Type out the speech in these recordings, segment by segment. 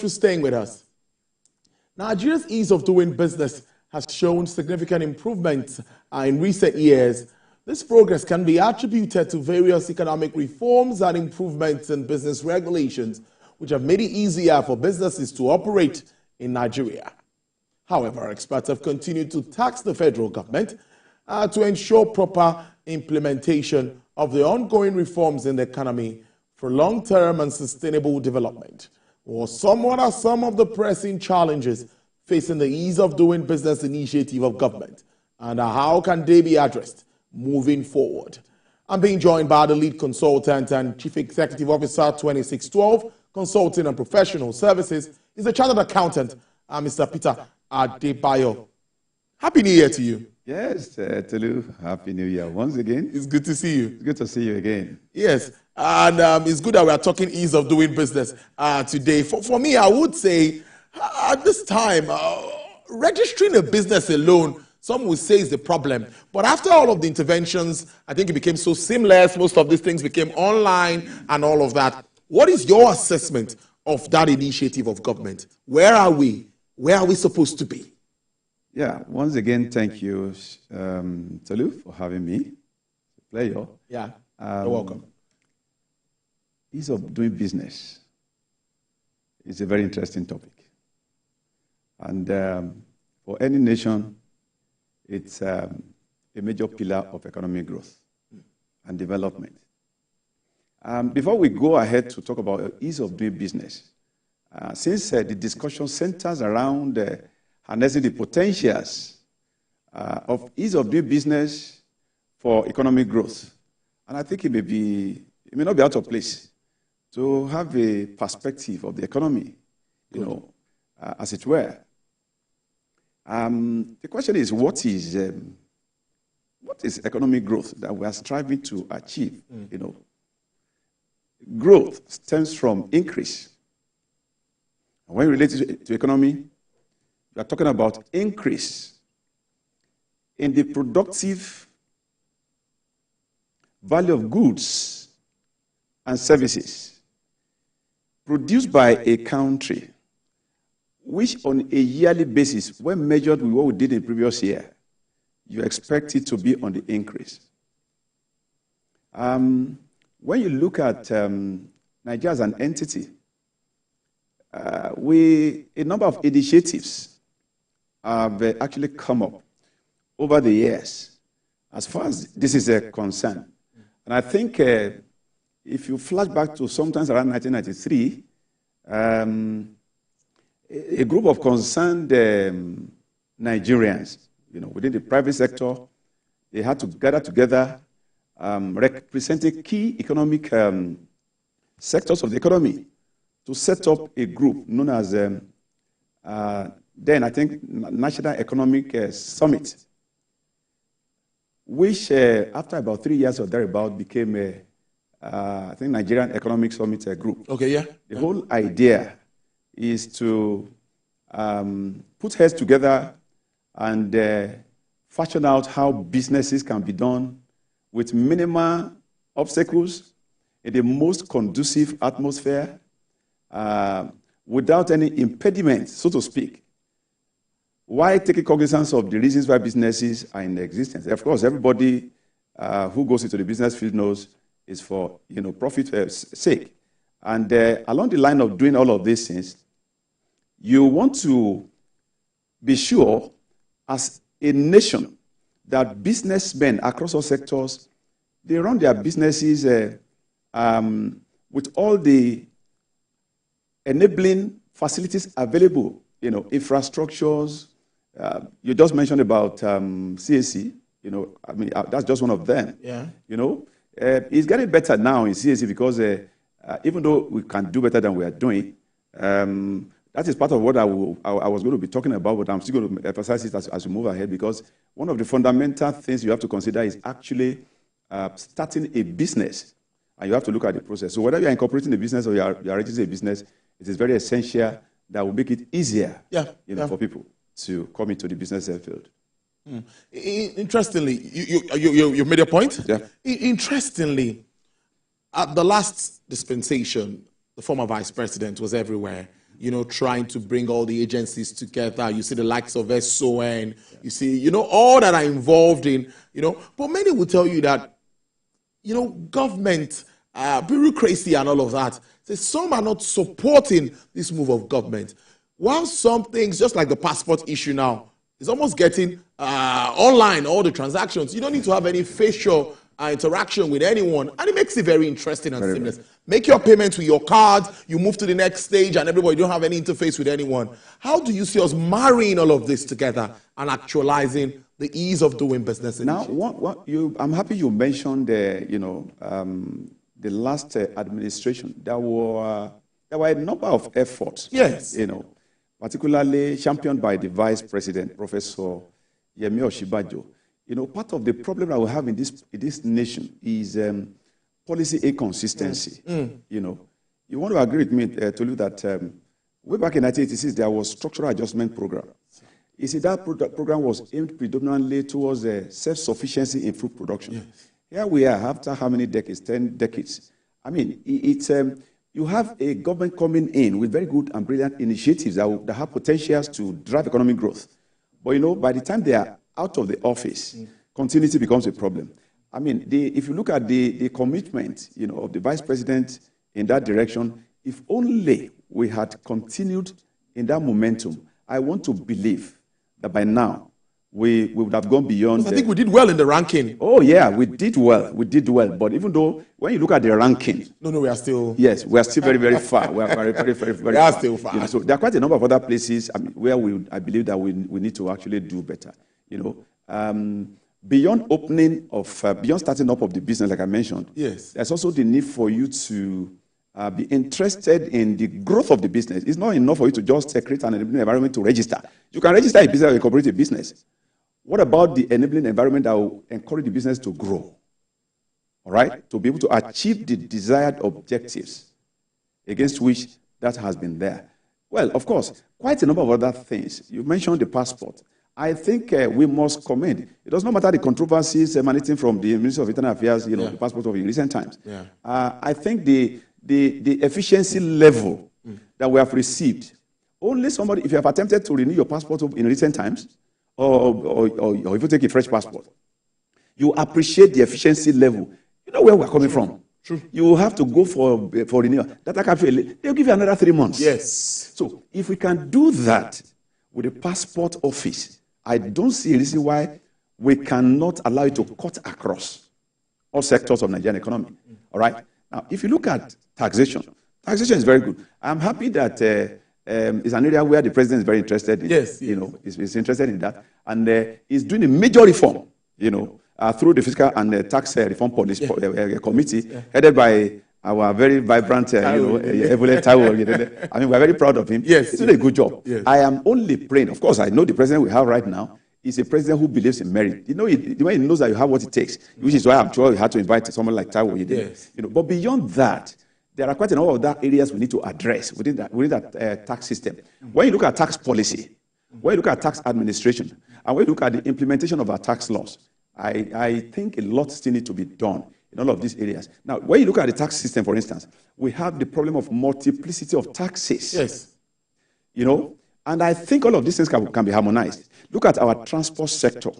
for staying with us. Nigeria's ease of doing business has shown significant improvements in recent years. This progress can be attributed to various economic reforms and improvements in business regulations, which have made it easier for businesses to operate in Nigeria. However, experts have continued to tax the federal government to ensure proper implementation of the ongoing reforms in the economy for long-term and sustainable development. What are some of the pressing challenges facing the ease of doing business initiative of government, and how can they be addressed moving forward? I'm being joined by the lead consultant and Chief Executive Officer 2612 Consulting and Professional Services is the Chartered Accountant, Mr. Peter Adebayo. Happy New Year to you. Yes, Tolu, Happy New Year once again. It's good to see you. It's good to see you again. Yes, and it's good that we are talking ease of doing business today. For me, I would say at this time, registering a business alone, some would say is the problem. But after all of the interventions, I think it became so seamless. Most of these things became online and all of that. What is your assessment of that initiative of government? Where are we? Where are we supposed to be? Yeah, once again, thank you, Tolu, for having me. It's a pleasure. Yeah, you're welcome. Ease of doing business is a very interesting topic. And for any nation, it's a major pillar of economic growth and development. Before we go ahead to talk about ease of doing business, since the discussion centers around harnessing the potentials of ease of doing business for economic growth, and I think it may not be out of place to have a perspective of the economy, as it were. The question is, what is economic growth that we are striving to achieve? Growth stems from increase. And when related to economy, we are talking about increase in the productive value of goods and services produced by a country, which on a yearly basis, when measured with what we did in the previous year, you expect it to be on the increase. When you look at Nigeria as an entity, a number of initiatives have actually come up over the years as far as this is a concern. And I think if you flash back to sometimes around 1993, a group of concerned Nigerians, within the private sector, they had to gather together, representing key economic sectors of the economy, to set up a group known as then I think National Economic Summit, which after about 3 years or thereabout became I think Nigerian Economic Summit group. Okay, yeah. The whole idea is to put heads together and fashion out how businesses can be done with minimal obstacles in the most conducive atmosphere, without any impediment, so to speak. Why taking cognizance of the reasons why businesses are in existence? Of course, everybody who goes into the business field knows it's for profit sake. And along the line of doing all of these things, you want to be sure as a nation that businessmen across all sectors, they run their businesses with all the enabling facilities available, infrastructures. You just mentioned about CAC, that's just one of them. Yeah. It's getting better now in CAC because even though we can do better than we are doing, that is part of what I was going to be talking about, but I'm still going to emphasize it as we move ahead, because one of the fundamental things you have to consider is actually starting a business, and you have to look at the process. So whether you are incorporating a business or you are registering a business, it is very essential that will make it easier for people to come into the business field. Interestingly, you made a point? Yeah. Interestingly, at the last dispensation, the former vice president was everywhere. trying to bring all the agencies together. You see the likes of SON, you see, all that are involved in, but many will tell you that, government, bureaucracy and all of that. So some are not supporting this move of government. While some things, just like the passport issue now, is almost getting online, all the transactions. You don't need to have any facial interaction with anyone, and it makes it very interesting and seamless. Make your payments with your card, you move to the next stage, and everybody don't have any interface with anyone. How do you see us marrying all of this together and actualizing the ease of doing business? Now, I'm happy you mentioned the last administration. There were a number of efforts. Yes. Particularly championed by the Vice President, Professor Yemi Oshibajo. Part of the problem that we have in this nation is policy inconsistency. You want to agree with me, Tolu, that way back in 1986, there was structural adjustment program. You see, that program was aimed predominantly towards self-sufficiency in food production. Yes. Here we are, after how many decades? 10 decades. I mean, you have a government coming in with very good and brilliant initiatives that have potentials to drive economic growth. But, by the time they are out of the office, continuity becomes a problem. I mean, if you look at the commitment, of the Vice President in that direction, if only we had continued in that momentum, I want to believe that by now, we would have gone beyond. I think we did well in the ranking. Oh, yeah, we did well. We did well. But even though, when you look at the ranking. No, we are still. Yes, we are still very, very far. We are very, very, very, very far. We are still far. So there are quite a number of other places where I believe that we need to actually do better. Beyond beyond starting up of the business, like I mentioned. Yes. There's also the need for you to be interested in the growth of the business. It's not enough for you to just create an enabling environment to register. You can register a business or a cooperative business. What about the enabling environment that will encourage the business to grow? All right? To be able to achieve the desired objectives against which that has been there. Well, of course, quite a number of other things. You mentioned the passport. I think we must commend. It does not matter the controversies emanating from the Ministry of Internal Affairs, the passport of in recent times. Yeah. I think the efficiency level that we have received, only somebody, if you have attempted to renew your passport in recent times, or if you take a fresh passport, you appreciate the efficiency level. You know where we're coming from. True. You have to go for renewal. They'll give you another 3 months. Yes. So if we can do that with the passport office, I don't see a reason why we cannot allow it to cut across all sectors of Nigerian economy. All right? Now, if you look at taxation is very good. I'm happy that it's an area where the president is very interested in. Yes. He's interested in that. And he's doing a major reform, through the Fiscal and Tax Reform Policy Committee, headed by our very vibrant, Evole Taiwo. I mean, we're very proud of him. Yes. He's doing a good job. Yes. I am only praying. Of course, I know the president we have right now is a president who believes in merit. When he knows that you have what it takes, which is why I'm sure he had to invite someone like Taiwo. Yes. But beyond that, there are quite a number of other areas we need to address within that tax system. When you look at tax policy, when you look at tax administration, and when you look at the implementation of our tax laws, I think a lot still needs to be done in all of these areas. Now, when you look at the tax system, for instance, we have the problem of multiplicity of taxes. Yes. And I think all of these things can be harmonized. Look at our transport sector.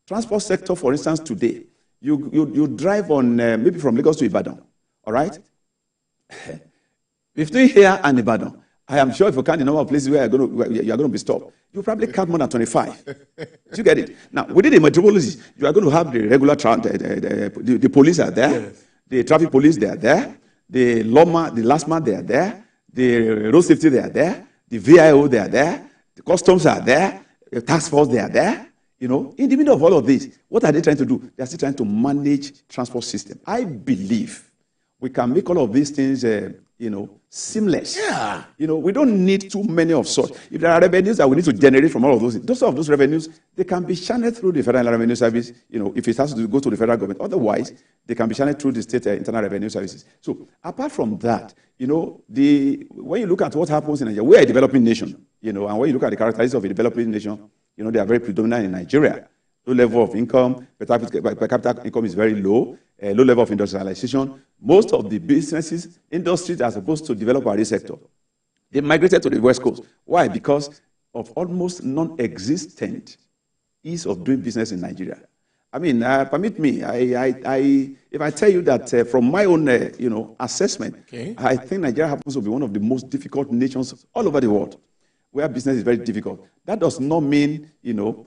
Transport sector, for instance, today, you drive on maybe from Lagos to Ibadan, all right? Between here and Ibadan, I am sure if you count the number of places where you're going to be stopped, you probably count more than 25. Do you get it? Now, within the metropolis, you are going to have the regular the police are there, yes. The traffic police, they are there, the last man, they are there, the road safety, they are there, the VIO, they are there, the customs are there, the task force, they are there. In the middle of all of this, what are they trying to do? They are still trying to manage transport system. I believe we can make all of these things, seamless. Yeah. We don't need too many of such. If there are revenues that we need to generate from all of those revenues, they can be channeled through the Federal Revenue Service, if it has to go to the federal government. Otherwise, they can be channeled through the state internal revenue services. So, apart from that, when you look at what happens in Nigeria, we're a developing nation, and when you look at the characteristics of a developing nation, they are very predominant in Nigeria. Low level of income, per capita income is very low, low level of industrialization. Most of the businesses, industries are supposed to develop our sector. They migrated to the West Coast. Why? Because of almost non-existent ease of doing business in Nigeria. I mean, permit me, if I tell you that from my own assessment, okay, I think Nigeria happens to be one of the most difficult nations all over the world, where business is very difficult. That does not mean,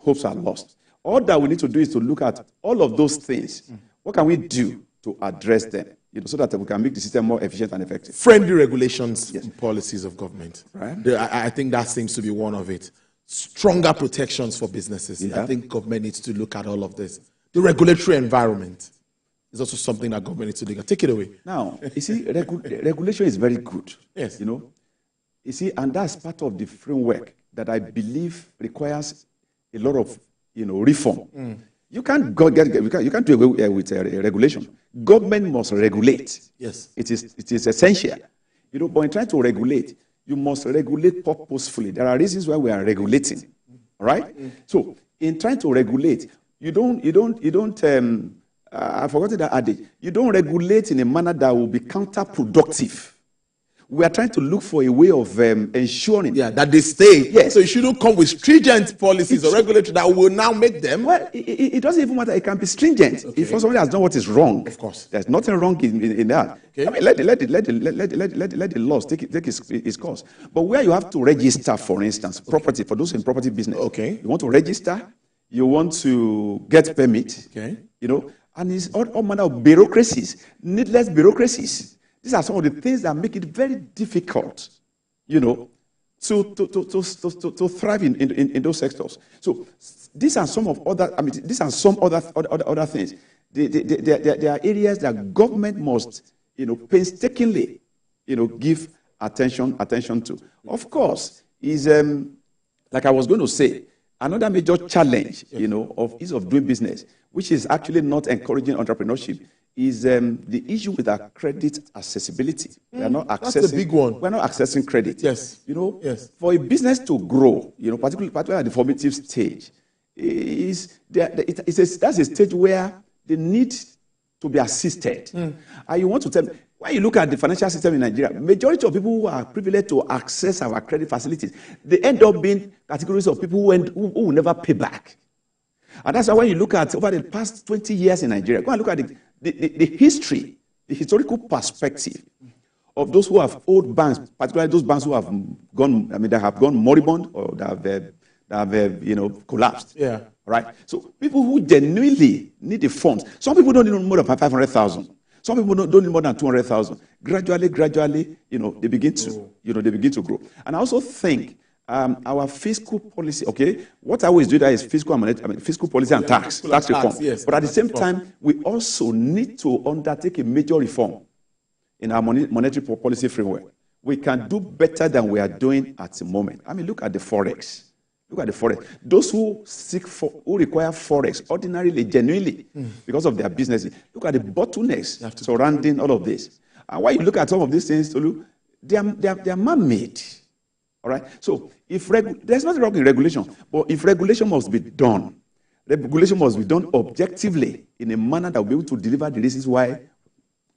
hopes are lost. All that we need to do is to look at all of those things. What can we do to address them, so that we can make the system more efficient and effective? Friendly regulations and policies of government. Right. I think that seems to be one of it. Stronger protections for businesses. Yeah. I think government needs to look at all of this. The regulatory environment is also something that government needs to look at. Take it away. Now, you see, regulation is very good. Yes. You see, and that's part of the framework that I believe requires a lot of, reform. You can't you can't do away with regulation. Government must regulate. Yes. It is essential. But in trying to regulate, you must regulate purposefully. There are reasons why we are regulating. All right? So, in trying to regulate, you don't I've forgotten that adage. You don't regulate in a manner that will be counterproductive. We are trying to look for a way of ensuring that they stay. Yes. So you shouldn't come with stringent policies or regulatory that will now make them. Well, it doesn't even matter. It can be stringent. Okay. If somebody has done what is wrong, Of course. there's nothing wrong in that. Okay. I mean, let the laws take its course. But where you have to register, for instance, property, for those in property business, Okay. you want to register, you want to get permit, Okay. and it's all manner of bureaucracies, needless bureaucracies. These are some of the things that make it very difficult, to thrive in those sectors. So these are some other things. There are areas that government must, painstakingly, give attention to. Of course, is like I was going to say, another major challenge, of ease of doing business, which is actually not encouraging entrepreneurship, is the issue with our credit accessibility. We are not accessing. That's a big one. We are not accessing credit. Yes. Yes. For a business to grow, particularly at the formative stage, that's a stage where they need to be assisted. And you want to tell me, when you look at the financial system in Nigeria, majority of people who are privileged to access our credit facilities, they end up being categories of people who will never pay back. And that's why when you look at over the past 20 years in Nigeria, go and look at the history, the historical perspective of those who have owed banks, particularly those banks who have gone moribund or that have collapsed. Yeah. Right? So people who genuinely need the funds, some people don't need more than 500,000. Some people don't need more than 200,000. Gradually, they begin to grow. And I also think our fiscal policy, okay, what I always do that is fiscal policy and tax reform. Yes, but at the same time, we also need to undertake a major reform in our monetary policy framework. We can do better than we are doing at the moment. I mean, look at the forex. Look at the forex. Those who require forex ordinarily, genuinely, because of their businesses. Look at the bottlenecks surrounding all of this. And when you look at some of these things, they are man-made. All right. So there's nothing wrong in regulation, but if regulation must be done objectively in a manner that will be able to deliver the reasons why,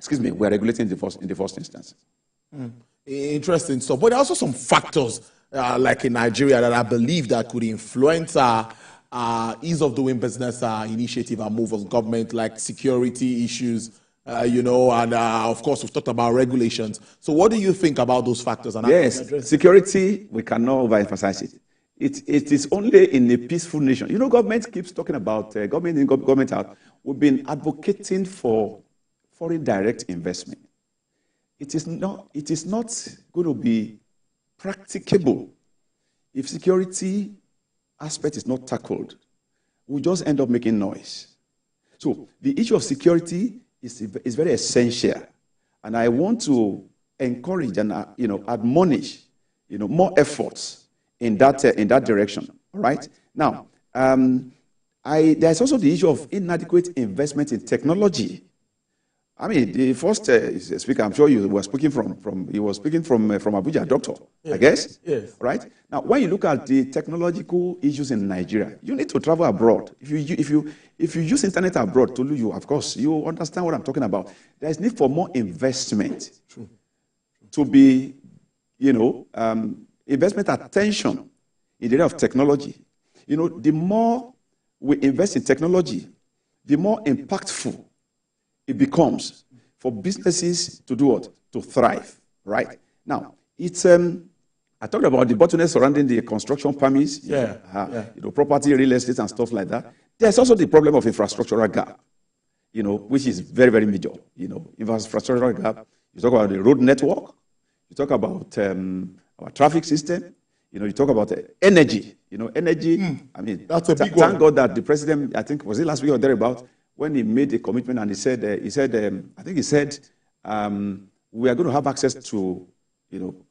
we are regulating in the first instance. Interesting stuff. But there are also some factors, like in Nigeria, that I believe that could influence our ease of doing business initiative and move of government, like security issues, and of course, we've talked about regulations. So what do you think about those factors? And yes, security, we cannot overemphasize it. It is only in a peaceful nation. Government keeps talking about, government out. We've been advocating for foreign direct investment. It is not going to be practicable if security aspect is not tackled. We just end up making noise. So the issue of security is very essential, and I want to encourage and admonish more efforts in that direction. All right. Now, there's also the issue of inadequate investment in technology. I mean, the first speaker, I'm sure you were speaking from Abuja, doctor, yes. I guess. Yes. Right? Now, when you look at the technological issues in Nigeria, you need to travel abroad. If you use internet abroad, of course, you understand what I'm talking about. There is need for more investment to be, investment attention in the area of technology. The more we invest in technology, the more impactful it becomes for businesses to do what? To thrive, right? Now, it's I talked about the bottlenecks surrounding the construction permits, property, real estate, and stuff like that. There's also the problem of infrastructural gap, which is very, very major. Infrastructural gap. You talk about the road network. You talk about our traffic system. You talk about energy. Energy. I mean, that's a big one. Thank God that the president, I think, was it last week or thereabout, when he made a commitment and he said, we are going to have access to,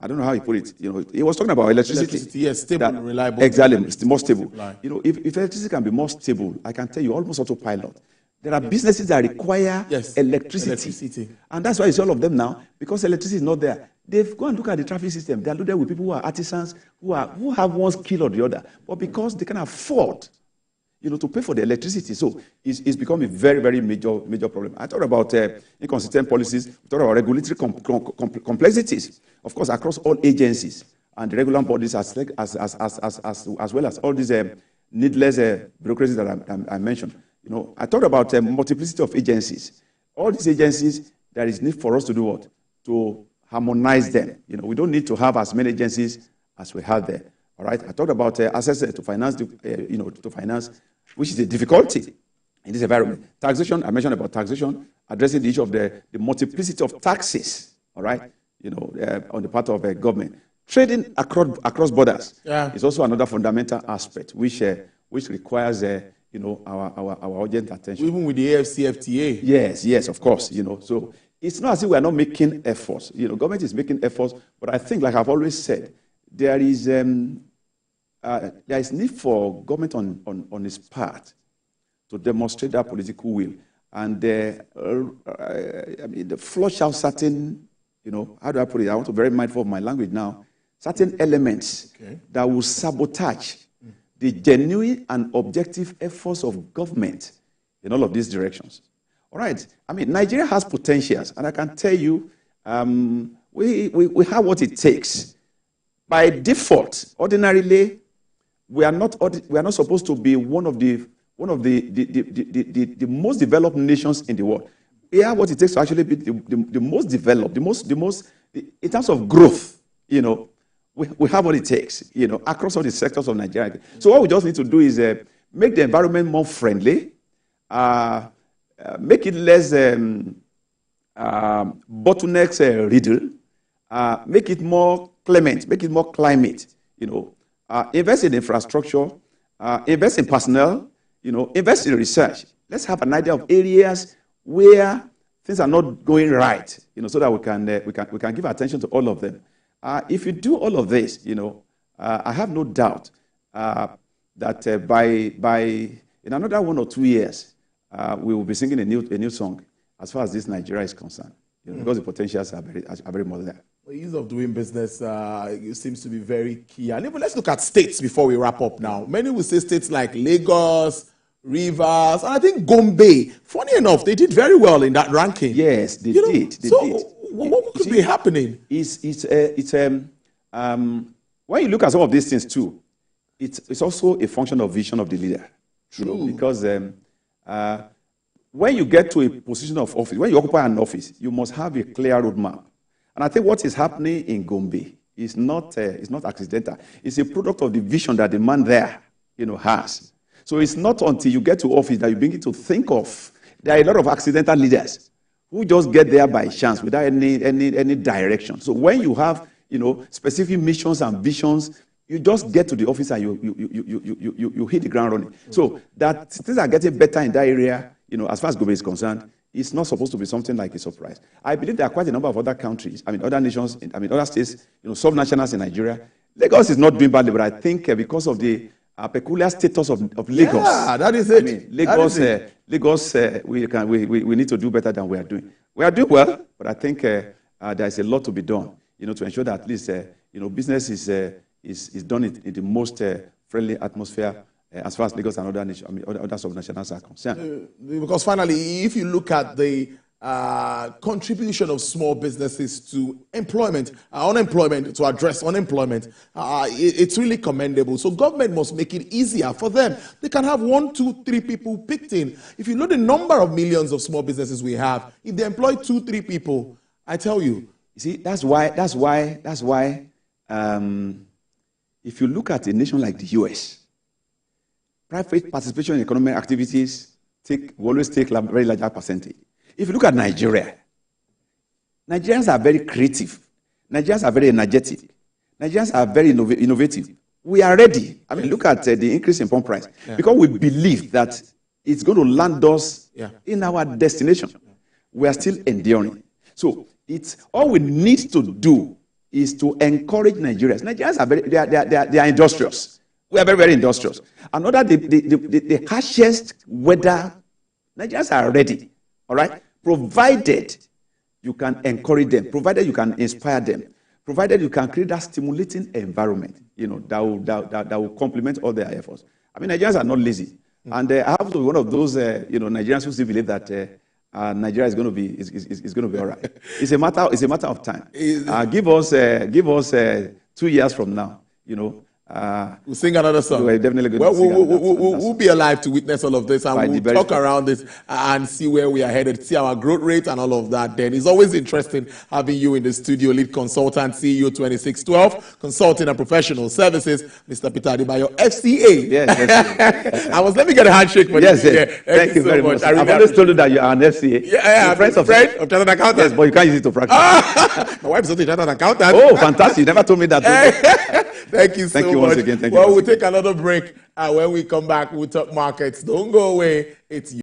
I don't know how he put it. He was talking about electricity. Yes, stable and reliable. Exactly, more stable. If electricity can be more stable, I can tell you almost autopilot. There are businesses that require electricity. And that's why it's all of them now, because electricity is not there. They've gone and look at the traffic system. They're loaded with people who are artisans, who have one skill or the other. But because they can afford, to pay for the electricity. So it's become a very, very major problem. I talked about inconsistent policies. We talked about regulatory complexities, of course, across all agencies and the regular bodies as well as all these needless bureaucracies that I mentioned. I talked about multiplicity of agencies. All these agencies, there is need for us to do what? To harmonize them. We don't need to have as many agencies as we have there. All right. I talked about access to finance, to finance, which is a difficulty in this environment. Taxation. I mentioned about taxation, addressing the issue of the multiplicity of taxes. All right. On the part of government. Trading across borders is also another fundamental aspect, which requires our urgent attention. Even with the AFCFTA. Yes, of course. So it's not as if we are not making efforts. Government is making efforts, but I think, like I've always said, there is need for government on its part to demonstrate that political will and flush out certain, how do I put it? I want to be very mindful of my language now. Certain elements that will sabotage the genuine and objective efforts of government in all of these directions. All right. Nigeria has potentials, and I can tell you, we have what it takes. By default, ordinarily, we are not supposed to be one of the most developed nations in the world. We have what it takes to actually be the most developed, the most in terms of growth. We have what it takes, across all the sectors of Nigeria. So what we just need to do is make the environment more friendly, make it less bottlenecks riddle, make it more clement, make it more climate, invest in infrastructure, invest in personnel, invest in research. Let's have an idea of areas where things are not going right, so that we can give attention to all of them. If you do all of this, I have no doubt that by in another 1 or 2 years, we will be singing a new song as far as this Nigeria is concerned, because the potentials are very much there. The ease of doing business seems to be very key. And even let's look at states before we wrap up now. Many will say states like Lagos, Rivers, and I think Gombe. Funny enough, they did very well in that ranking. Yes, they did. What could be happening? When you look at some of these things too, it's also a function of vision of the leader. True. Because when you get to a position of office, when you occupy an office, you must have a clear roadmap. And I think what is happening in Gombe is not accidental. It's a product of the vision that the man there, has. So it's not until you get to office that you begin to think of. There are a lot of accidental leaders who just get there by chance without any direction. So when you have, specific missions and visions, you just get to the office and you hit the ground running. So that things are getting better in that area, as far as Gombe is concerned. It's not supposed to be something like a surprise. I believe there are quite a number of other countries, other nations, other states, sub-nationals in Nigeria. Lagos is not doing badly, but I think because of the peculiar status of Lagos. Yeah, that is it. Lagos, we need to do better than we are doing. We are doing well, but I think there is a lot to be done, to ensure that at least, business is done in the most friendly atmosphere as far as Lagos and other sub-nationals are concerned. Because finally, if you look at the contribution of small businesses to unemployment, to address unemployment, it's really commendable. So government must make it easier for them. They can have 1, 2, 3 people picked in. If you know the number of millions of small businesses we have, if they employ 2, 3 people, I tell you. You see, that's why. If you look at a nation like the US, private participation in economic activities will always take a very larger percentage. If you look at Nigeria, Nigerians are very creative. Nigerians are very energetic. Nigerians are very innovative. We are ready. I mean, look at the increase in pump price. Yeah. Because we believe that it's going to land us in our destination. We are still enduring. So it's all we need to do is to encourage Nigerians. Nigerians are they are industrious. We are very, very industrious. And under the harshest weather, Nigerians are ready. All right? Provided you can encourage them, provided you can inspire them, provided you can create that stimulating environment, that will complement all their efforts. I mean, Nigerians are not lazy. And I have to be one of those, Nigerians who still believe that Nigeria is going to be all right. It's a matter of time. Give us 2 years from now, we'll sing another song. We're definitely going to sing we'll be alive to witness all of this, and we'll talk around this and see where we are headed, see our growth rate and all of that. Then it's always interesting having you in the studio, lead consultant, CEO 2612, consulting and professional services, Mr. Peter Adebayo, FCA. Yes. Let me get a handshake for yes, you. Yes. Thank you so very much. I've always told you that you are an FCA. Yeah, friend of chartered accountant. Yes, but you can't use it to practice. My wife's also a chartered accountant. Oh, fantastic! You never told me that. Thank you so much. Thank you once again. We'll take another break. When we come back, we'll talk markets. Don't go away. It's